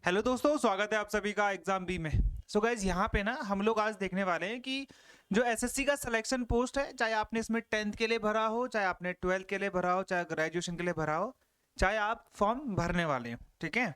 Hello दोस्तों, स्वागत है आप सभी का एग्जाम बी में। सो गाइज यहाँ पे ना हम लोग आज देखने वाले हैं कि जो एसएससी का सिलेक्शन पोस्ट है, चाहे आपने इसमें 10th के लिए भरा हो, चाहे आपने 12th के लिए भरा हो, चाहे ग्रेजुएशन के लिए भरा हो, चाहे आप फॉर्म भरने वाले हो, ठीक है।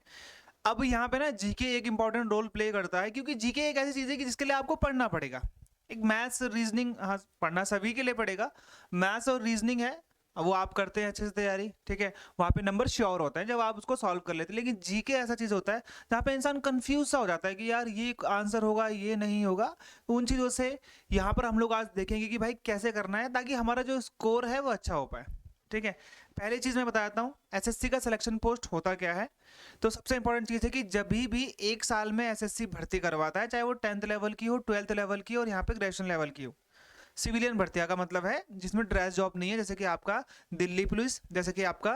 अब यहाँ पे ना जीके एक इंपॉर्टेंट रोल प्ले करता है, क्योंकि जीके एक ऐसी चीज़ है कि जिसके लिए आपको पढ़ना पड़ेगा। एक मैथ्स रीजनिंग, हाँ पढ़ना सभी के लिए पड़ेगा। मैथ्स और रीजनिंग है, वो आप करते हैं अच्छे से तैयारी, ठीक है। वहाँ पे नंबर श्योर होता है जब आप उसको सॉल्व कर लेते हैं। लेकिन जीके ऐसा चीज़ होता है जहाँ पे इंसान कंफ्यूज सा हो जाता है कि यार ये आंसर होगा, ये नहीं होगा। तो उन चीज़ों से यहाँ पर हम लोग आज देखेंगे कि भाई कैसे करना है ताकि हमारा जो स्कोर है वो अच्छा हो पाए, ठीक है। पहली चीज़ मैं बताता हूँ एसएससी का सिलेक्शन पोस्ट होता क्या है। तो सबसे इंपॉर्टेंट चीज़ है कि जब भी एक साल में एसएससी भर्ती करवाता है, चाहे वो 10th लेवल की हो, 12th लेवल की हो और यहाँ पे ग्रेजुएशन लेवल की हो। सिविलियन भर्तियां का मतलब है जिसमें ड्रेस जॉब नहीं है, जैसे कि आपका दिल्ली पुलिस, जैसे कि आपका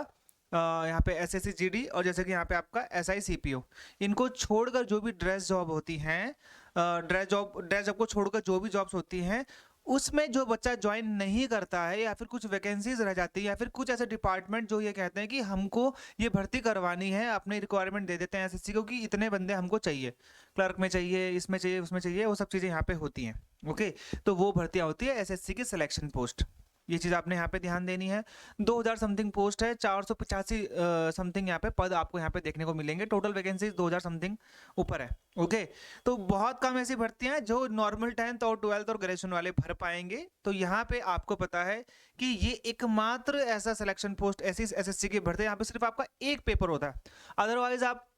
यहाँ पे एसएससी जीडी और जैसे कि यहाँ पे आपका एसआई सीपीओ। इनको छोड़कर जो भी ड्रेस जॉब होती हैं, ड्रेस जॉब को छोड़कर जो भी जॉब्स होती हैं, उसमें जो बच्चा ज्वाइन नहीं करता है या फिर कुछ वैकेंसीज रह जाती है या फिर कुछ ऐसे डिपार्टमेंट जो ये कहते हैं कि हमको ये भर्ती करवानी है, अपनी रिक्वायरमेंट दे देते हैं एसएससी को कि इतने बंदे हमको चाहिए, क्लर्क में चाहिए, इसमें चाहिए, उसमें चाहिए, वो सब चीज़ें यहाँ पे होती हैं। ओके, तो वो भर्तियाँ होती है एसएससी की सिलेक्शन पोस्ट। ये चीज़ आपने यहाँ पे ध्यान देनी है। 2000 समथिंग पोस्ट है, 485 समथिंग यहाँ पे पद आपको यहाँ पे देखने को मिलेंगे। टोटल वैकेंसीज 2000 समथिंग ऊपर है। ओके, तो बहुत कम ऐसी भर्तियां हैं जो नॉर्मल 10th और 12th और ग्रेजुएशन वाले भर पाएंगे। तो यहाँ पे आपको पता है कि ये एकमात्र ऐसा सिलेक्शन पोस्ट, ऐसी एसएससी की भर्ती, यहाँ पे सिर्फ आपका एक पेपर होता है। अदरवाइज आप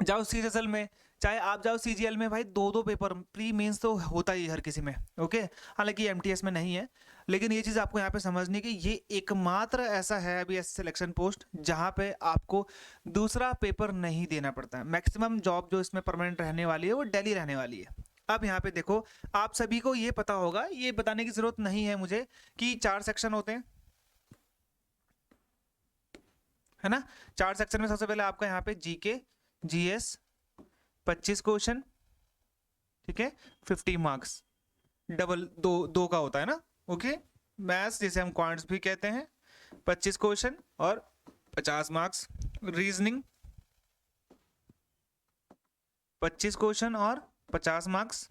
जाओ सीजीएल में, चाहे आप जाओ सीजीएल में, भाई दो दो पेपर प्री मेंस तो होता ही हर किसी में। ओके, हालांकि एमटीएस में नहीं है, लेकिन ये चीज़ आपको यहाँ पे समझनी कि ये एकमात्र ऐसा है अभी ऐसा सिलेक्शन पोस्ट जहाँ पे आपको दूसरा पेपर नहीं देना पड़ता है। मैक्सिमम जॉब जो इसमें परमानेंट रहने वाली है वो दिल्ली रहने वाली है। अब यहाँ पे देखो, आप सभी को ये पता होगा, ये बताने की जरूरत नहीं है मुझे कि 4 सेक्शन होते हैं, है ना। 4 सेक्शन में सबसे पहले आपका यहाँ पे जीके जीएस 25 क्वेश्चन, ठीक है, 50 मार्क्स, डबल दो दो का होता है ना। ओके, मैथ्स जिसे हम क्वांट्स भी कहते हैं, 25 क्वेश्चन और 50 मार्क्स। रीजनिंग 25 क्वेश्चन और 50 मार्क्स।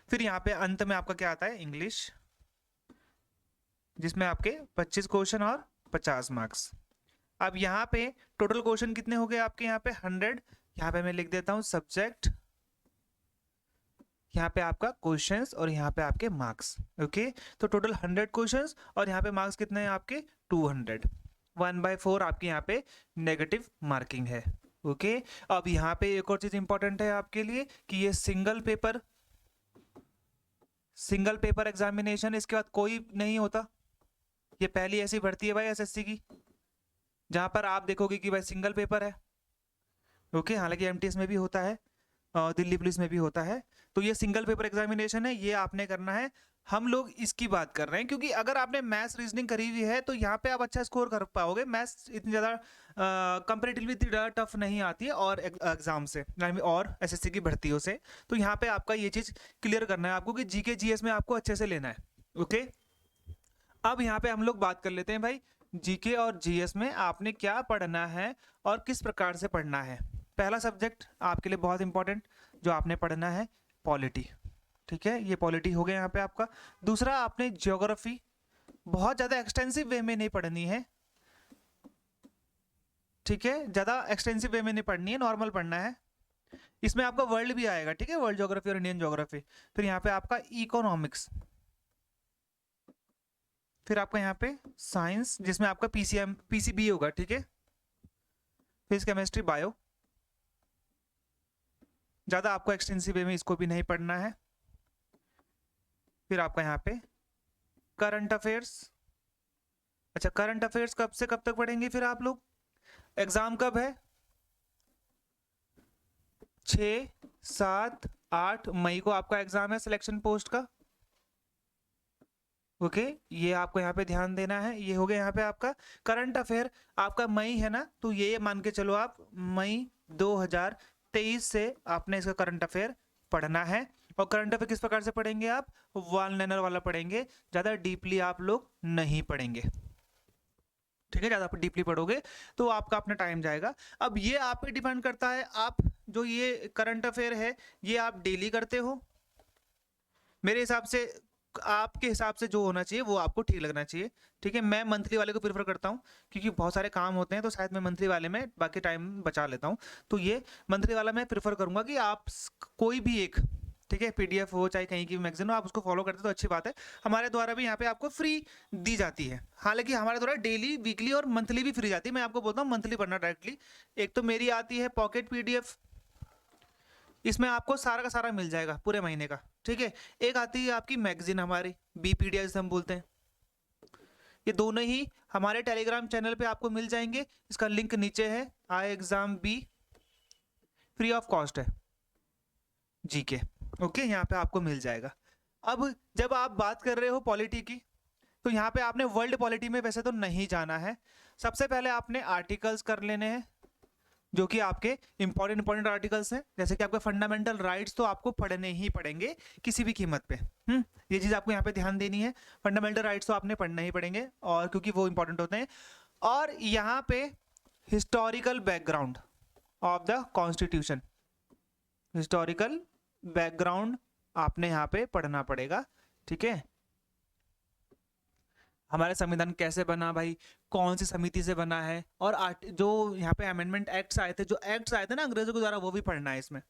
फिर यहाँ पे अंत में आपका क्या आता है, इंग्लिश, जिसमें आपके 25 क्वेश्चन और 50 मार्क्स। अब यहाँ पे टोटल क्वेश्चन कितने हो गए आपके, यहाँ पे 100। यहाँ पे मैं लिख देता हूँ सब्जेक्ट, यहाँ पे आपका क्वेश्चंस और यहाँ पे आपके मार्क्स। ओके, तो टोटल 100 क्वेश्चंस और यहाँ पे मार्क्स कितने हैं आपके 200। 1/4 आपके यहाँ पे नेगेटिव मार्किंग है। ओके, अब यहाँ पे एक और चीज इंपॉर्टेंट है आपके लिए कि ये सिंगल पेपर एग्जामिनेशन, इसके बाद कोई नहीं होता। ये पहली ऐसी भर्ती है भाई एसएससी की जहां पर आप देखोगे कि भाई सिंगल पेपर है। ओके, हालांकि एमटीएस में भी होता है, दिल्ली पुलिस में भी होता है। तो ये सिंगल पेपर एग्जामिनेशन है, ये आपने करना है। हम लोग इसकी बात कर रहे हैं क्योंकि अगर आपने मैथ्स रीजनिंग करी हुई है तो यहाँ पे आप अच्छा स्कोर कर पाओगे। मैथ्स इतनी ज़्यादा कंपेरेटिवली इतनी ज़्यादा टफ नहीं आती है और एग्जाम से और एसएससी की भर्तियों से। तो यहाँ पे आपका ये चीज़ क्लियर करना है आपको कि जीके जीएस में आपको अच्छे से लेना है। ओके, अब यहाँ पे हम लोग बात कर लेते हैं भाई जीके और जीएस में आपने क्या पढ़ना है और किस प्रकार से पढ़ना है। पहला सब्जेक्ट आपके लिए बहुत इंपॉर्टेंट जो आपने पढ़ना है, पॉलिटी, ठीक है, ये पॉलिटी हो गया यहाँ पे आपका। दूसरा आपने ज्योग्राफी, बहुत ज़्यादा एक्सटेंसिव वे में नहीं पढ़नी है, ठीक है, ज़्यादा एक्सटेंसिव वे में नहीं पढ़नी है, नॉर्मल पढ़ना है। इसमें आपका वर्ल्ड भी आएगा, ठीक है, वर्ल्ड ज्योग्राफी और इंडियन ज्योग्राफी। फिर यहाँ पे आपका इकोनॉमिक्स, फिर आपका यहाँ पे साइंस जिसमें आपका पीसीबी होगा, ठीक है। फिर केमिस्ट्री, बायो, ज़्यादा आपको एक्सटेंसिव वे में इसको भी नहीं पढ़ना है। फिर आपका यहाँ पे करंट अफेयर्स। अच्छा, करंट अफेयर्स कब से कब तक पढ़ेंगे फिर आप लोग, एग्जाम कब है, 6, 7, 8 मई को आपका एग्जाम है सिलेक्शन पोस्ट का। ओके, ये आपको यहाँ पे ध्यान देना है। ये हो गया यहाँ पे आपका करंट अफेयर, आपका मई है ना, तो ये मान के चलो आप मई 2023 से आपने इसका करंट अफेयर पढ़ना है। और करंट अफेयर किस प्रकार से पढ़ेंगे आप, वन लाइनर वाला पढ़ेंगे, ज़्यादा डीपली आप लोग नहीं पढ़ेंगे, ठीक है। ज़्यादा डीपली पढ़ोगे तो आपका अपना टाइम जाएगा। अब ये आप पे डिपेंड करता है आप जो ये करंट अफेयर है ये आप डेली करते हो, मेरे हिसाब से आपके हिसाब से जो होना चाहिए वो आपको ठीक लगना चाहिए, ठीक है। मैं मंथली वाले को प्रेफर करता हूँ क्योंकि बहुत सारे काम होते हैं, तो शायद मैं मंथली वाले में बाकी टाइम बचा लेता हूँ। तो ये मंथली वाला मैं प्रेफर करूंगा कि आप कोई भी एक, ठीक है, पीडीएफ हो चाहे कहीं की भी मैगजीन हो, आप उसको फॉलो करते तो अच्छी बात है। हमारे द्वारा भी यहाँ पे आपको फ्री दी जाती है, हालांकि हमारे द्वारा डेली, वीकली और मंथली भी फ्री जाती है। मैं आपको बोलता हूँ मंथली पढ़ना डायरेक्टली। एक तो मेरी आती है पॉकेट पीडीएफ, इसमें आपको सारा का सारा मिल जाएगा पूरे महीने का, ठीक है। एक आती है आपकी मैगजीन हमारी बीपीडीएफ जिसे हम बोलते हैं, ये दोनों ही हमारे टेलीग्राम चैनल पे आपको मिल जाएंगे। इसका लिंक नीचे है, I exam B, free of cost है, जीके, ओके, यहाँ पे आपको मिल जाएगा। अब जब आप बात कर रहे हो पॉलिटी की, तो यहाँ पे आपने वर्ल्ड पॉलिटी में वैसे तो नहीं जाना है। सबसे पहले आपने आर्टिकल्स कर लेने हैं, जो कि आपके इंपॉर्टेंट आर्टिकल्स हैं, जैसे कि आपके फंडामेंटल राइट्स तो आपको पढ़ने ही पड़ेंगे किसी भी कीमत पे। ये चीज आपको यहाँ पे ध्यान देनी है, फंडामेंटल राइट्स तो आपने पढ़ने ही पड़ेंगे, और क्योंकि वो इंपॉर्टेंट होते हैं। और यहाँ पे historical background of the constitution, historical background आपने यहाँ पे पढ़ना पड़ेगा, ठीक है। हमारा संविधान कैसे बना भाई, कौन सी समिति से बना है, और जो यहाँ पे अमेंडमेंट एक्ट्स आए थे, जो एक्ट्स आए थे ना अंग्रेजों के द्वारा, वो भी पढ़ना है इसमें।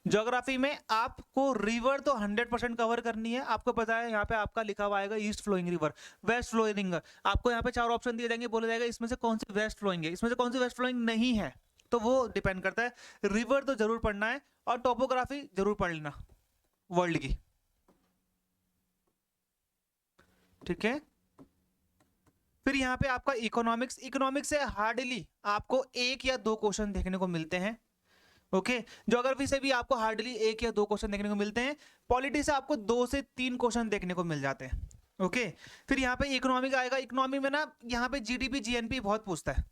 ज्योग्राफी में आपको रिवर तो 100% कवर करनी है। आपको पता है यहाँ पे आपका लिखा हुआ आएगा east flowing river, west flowing river. आपको यहाँ पे 4 ऑप्शन दिए जाएंगे, बोला जाएगा इसमें से कौन सी वेस्ट फ्लोइंग है, इसमें से कौन सी वेस्ट फ्लोइंग नहीं है, तो वो डिपेंड करता है। रिवर तो जरूर पढ़ना है, और टोपोग्राफी जरूर पढ़ लेना वर्ल्ड की, ठीक है। फिर यहाँ पे आपका इकोनॉमिक्स, इकोनॉमिक्स से हार्डली आपको 1 या 2 क्वेश्चन देखने को मिलते हैं, ओके। ज्योग्राफी से भी आपको हार्डली 1 या 2 क्वेश्चन देखने को मिलते हैं। पॉलिटी से आपको 2 से 3 क्वेश्चन देखने को मिल जाते हैं, ओके। फिर यहाँ पे इकोनॉमिक आएगा, इकोनॉमी में ना यहाँ पे जीडीपी जीएनपी बहुत पूछता है,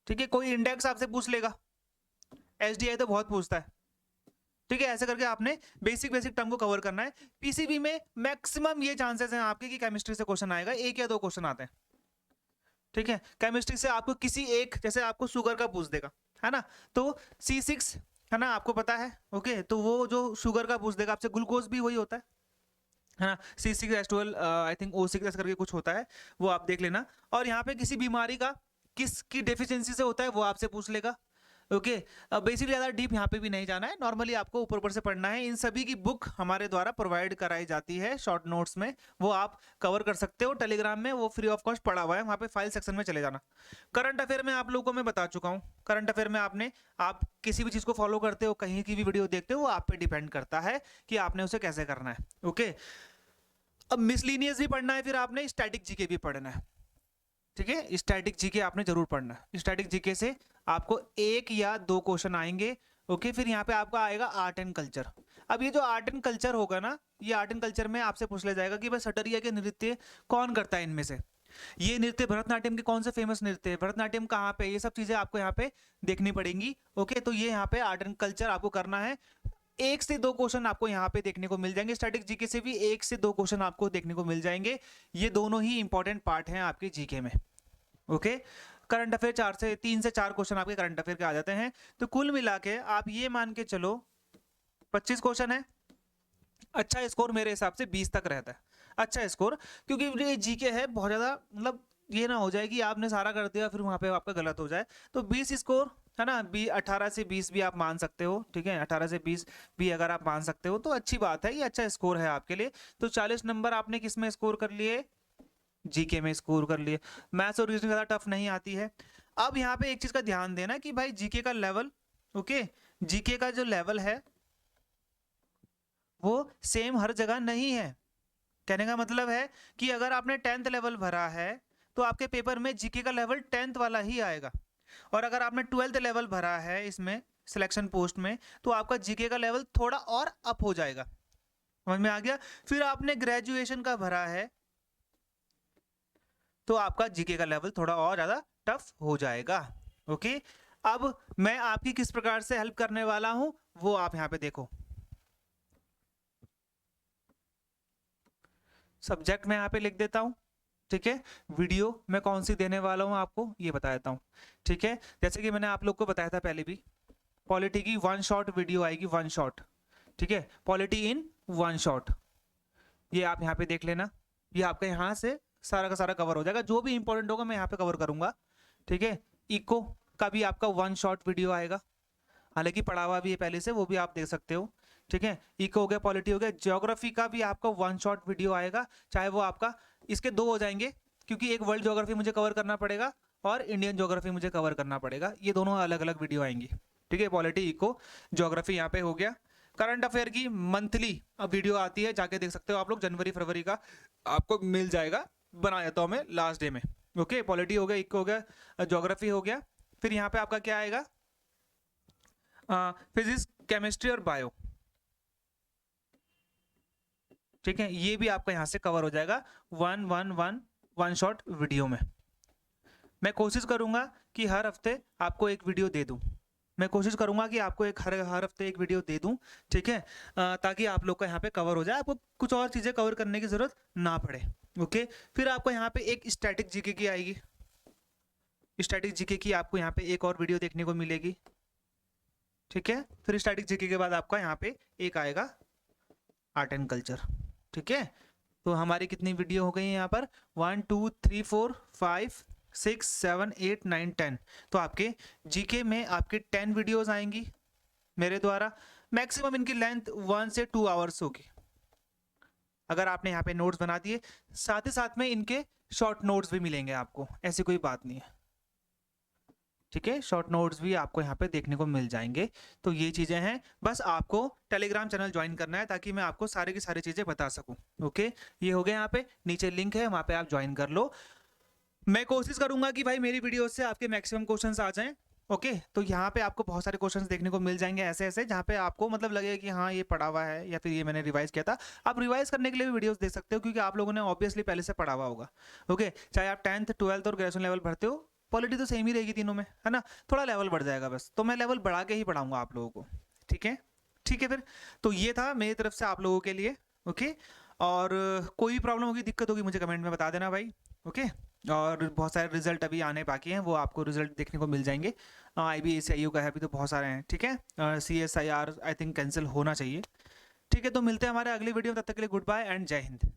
ठीक है। कोई इंडेक्स आपसे पूछ लेगा, एसडीआई तो बहुत पूछता है, ठीक है। ऐसे करके आपने बेसिक टर्म को कवर करना है। पीसीबी में मैक्सिमम ये चांसेस हैं आपके कि केमिस्ट्री से क्वेश्चन आएगा, 1 या 2 क्वेश्चन आते हैं, ठीक है। केमिस्ट्री से आपको किसी एक, जैसे आपको शुगर का पूछ देगा, है ना, तो C6 है ना, आपको पता है, ओके, तो वो जो शुगर का पूछ देगा आपसे, ग्लूकोज भी वही होता है ना, C6H12 आई थिंक O6 ऐसा करके कुछ होता है, वो आप देख लेना। और यहाँ पे किसी बीमारी का किसकी डेफिशिएंसी से होता है वो आपसे पूछ लेगा, ओके। बेसिकली ज़्यादा डीप यहाँ पे भी नहीं जाना है, नॉर्मली आपको ऊपर ऊपर से पढ़ना है। इन सभी की बुक हमारे द्वारा प्रोवाइड कराई जाती है शॉर्ट नोट्स में, वो आप कवर कर सकते हो टेलीग्राम में, वो फ्री ऑफ कॉस्ट पड़ा हुआ है, वहाँ पे फाइल सेक्शन में चले जाना। करंट अफेयर में आप लोगों को मैं बता चुका हूँ, करंट अफेयर में आप किसी भी चीज़ को फॉलो करते हो, कहीं की भी वीडियो देखते हो, वो आप पे डिपेंड करता है कि आपने उसे कैसे करना है, ओके। अब मिसलिनियस भी पढ़ना है, फिर आपने स्टैटिक जीके भी पढ़ना है, ठीक है। स्टैटिक जीके आपने जरूर पढ़ना है। स्टैटिक जीके से आपको 1 या 2 क्वेश्चन आएंगे, ओके। फिर यहाँ पे आपका आएगा आर्ट एंड कल्चर। अब ये जो आर्ट एंड कल्चर होगा ना, ये आर्ट एंड कल्चर में आपसे पूछ लिया जाएगा कि भाई सटरिया के नृत्य कौन करता है इनमें से, ये नृत्य भरतनाट्यम के कौन से फेमस नृत्य है, भरतनाट्यम कहाँ पे, ये सब चीजें आपको यहाँ पे देखनी पड़ेंगी, ओके। तो ये यहाँ पे आर्ट एंड कल्चर आपको करना है। 1 से 2 क्वेश्चन आपको यहाँ पे देखने को मिल जाएंगे, स्टैटिक जीके से भी 1 से 2 क्वेश्चन आपको देखने को मिल जाएंगे। ये दोनों ही इंपॉर्टेंट पार्ट हैं आपके जीके में, ओके। करंट अफेयर 3 से 4 क्वेश्चन आपके करंट अफेयर के आ जाते हैं। तो कुल मिला के आप ये मान के चलो 25 क्वेश्चन है। अच्छा स्कोर मेरे हिसाब से 20 तक रहता है, अच्छा स्कोर, क्योंकि ये जीके है बहुत ज्यादा, मतलब ये ना हो जाए कि आपने सारा कर दिया फिर वहां पे आपका गलत हो जाए। तो 20 स्कोर है ना, 18 से 20 भी आप मान सकते हो, ठीक है। 18 से 20 भी अगर आप मान सकते हो तो अच्छी बात है, ये अच्छा स्कोर है आपके लिए। तो 40 नंबर आपने किस में स्कोर कर लिए, जीके में स्कोर कर लिए। मैथ्स और रीजनिंग ज्यादा टफ नहीं आती है। अब यहाँ पे एक चीज का ध्यान देना कि भाई जीके का लेवल, ओके, जीके का जो लेवल है वो सेम हर जगह नहीं है। कहने का मतलब है कि अगर आपने 10th लेवल भरा है तो आपके पेपर में जीके का लेवल 10th वाला ही आएगा, और अगर आपने 12th लेवल भरा है इसमें सिलेक्शन पोस्ट में, तो आपका जीके का लेवल थोड़ा और अप हो जाएगा, समझ में आ गया। फिर आपने ग्रेजुएशन का भरा है तो आपका जीके का लेवल थोड़ा और ज्यादा टफ हो जाएगा, ओके। अब मैं आपकी किस प्रकार से हेल्प करने वाला हूं वो आप यहां पे देखो। सब्जेक्ट मैं यहाँ पे लिख देता हूँ, ठीक है। वीडियो मैं कौन सी देने वाला हूँ आपको ये बता देता हूँ, ठीक है। जैसे कि मैंने आप लोग को बताया था पहले भी पॉलिटी की 1 शॉट वीडियो आएगी, 1 शॉट, ठीक है, पॉलिटी इन 1 शॉट। ये आप यहाँ पे देख लेना, ये आपका यहाँ से सारा का सारा कवर हो जाएगा, जो भी इंपॉर्टेंट होगा मैं यहाँ पे कवर करूंगा, ठीक है। इको का भी आपका 1 शॉट वीडियो आएगा, हालांकि पढ़ा हुआ भी है पहले से, वो भी आप देख सकते हो, ठीक है। इको हो गया, पॉलिटी हो गया, ज्योग्राफी का भी आपका 1 शॉट वीडियो आएगा, चाहे वो आपका, इसके 2 हो जाएंगे क्योंकि एक वर्ल्ड ज्योग्राफी मुझे कवर करना पड़ेगा और इंडियन ज्योग्राफी मुझे कवर करना पड़ेगा, ये दोनों अलग अलग वीडियो आएंगी, ठीक है। पॉलिटी, इको, ज्योग्राफी यहाँ पे हो गया। करंट अफेयर की मंथली वीडियो आती है, जाके देख सकते हो आप लोग, जनवरी फरवरी का आपको मिल जाएगा, बनाया तो हमें लास्ट डे में, ओके। पॉलिटी हो गया, इको हो गया, ज्योग्राफी हो गया, फिर यहाँ पे आपका क्या आएगा, फिजिक्स, केमिस्ट्री और बायो, ठीक है। ये भी आपका यहाँ से कवर हो जाएगा 1 शॉट वीडियो में। मैं कोशिश करूंगा कि हर हफ्ते आपको एक वीडियो दे दूं, मैं कोशिश करूंगा कि आपको एक हर हफ्ते एक वीडियो दे दूं, ठीक है, ताकि आप लोग का यहाँ पे कवर हो जाए, आपको कुछ और चीजें कवर करने की जरूरत ना पड़े, ओके। फिर आपको यहाँ पे एक स्टैटिक जीके की आएगी, स्टैटिक जीके की आपको यहाँ पे एक और वीडियो देखने को मिलेगी, ठीक है। फिर स्टैटिक जीके के बाद आपका यहाँ पे एक आएगा आर्ट एंड कल्चर, ठीक है। तो हमारी कितनी वीडियो हो गई है यहाँ पर, 1 2 3 4 5 6 7 8 9 10, तो आपके जीके में आपके 10 वीडियोस आएंगी मेरे द्वारा। मैक्सिमम इनकी लेंथ 1 से 2 आवर्स होगी, अगर आपने यहाँ पे नोट्स बना दिए, साथ ही साथ में इनके शॉर्ट नोट्स भी मिलेंगे आपको, ऐसी कोई बात नहीं है, ठीक है। शॉर्ट नोट्स भी आपको यहाँ पे देखने को मिल जाएंगे। तो ये चीजें हैं, बस आपको टेलीग्राम चैनल ज्वाइन करना है ताकि मैं आपको सारी की सारी चीजें बता सकूं, ओके। ये हो गया, यहाँ पे नीचे लिंक है, वहां पे आप ज्वाइन कर लो। मैं कोशिश करूंगा कि भाई मेरी वीडियो से आपके मैक्सिमम क्वेश्चंस आ जाएं, ओके। तो यहाँ पे आपको बहुत सारे क्वेश्चंस देखने को मिल जाएंगे ऐसे ऐसे, जहाँ पे आपको मतलब लगेगा कि हाँ ये पढ़ा हुआ है या फिर ये मैंने रिवाइज किया था। आप रिवाइज करने के लिए भी वीडियोस देख सकते हो, क्योंकि आप लोगों ने ऑब्वियसली पहले से पढ़ा हुआ होगा, ओके। चाहे आप 10th 12th और ग्रेजुएशन लेवल भरते हो, पॉलिटी तो सेम ही रहेगी तीनों में, है ना, थोड़ा लेवल बढ़ जाएगा बस, तो मैं लेवल बढ़ा के ही पढ़ाऊंगा आप लोगों को, ठीक है, ठीक है। फिर तो ये था मेरी तरफ से आप लोगों के लिए, ओके। और कोई प्रॉब्लम होगी, दिक्कत होगी, मुझे कमेंट में बता देना भाई, ओके। और बहुत सारे रिजल्ट अभी आने बाकी हैं, वो आपको रिजल्ट देखने को मिल जाएंगे। IBACIU का है अभी, तो बहुत सारे हैं, ठीक है। CSIR आई थिंक कैंसिल होना चाहिए, ठीक है। तो मिलते हैं हमारे अगली वीडियो में, तब तक के लिए गुड बाय एंड जय हिंद।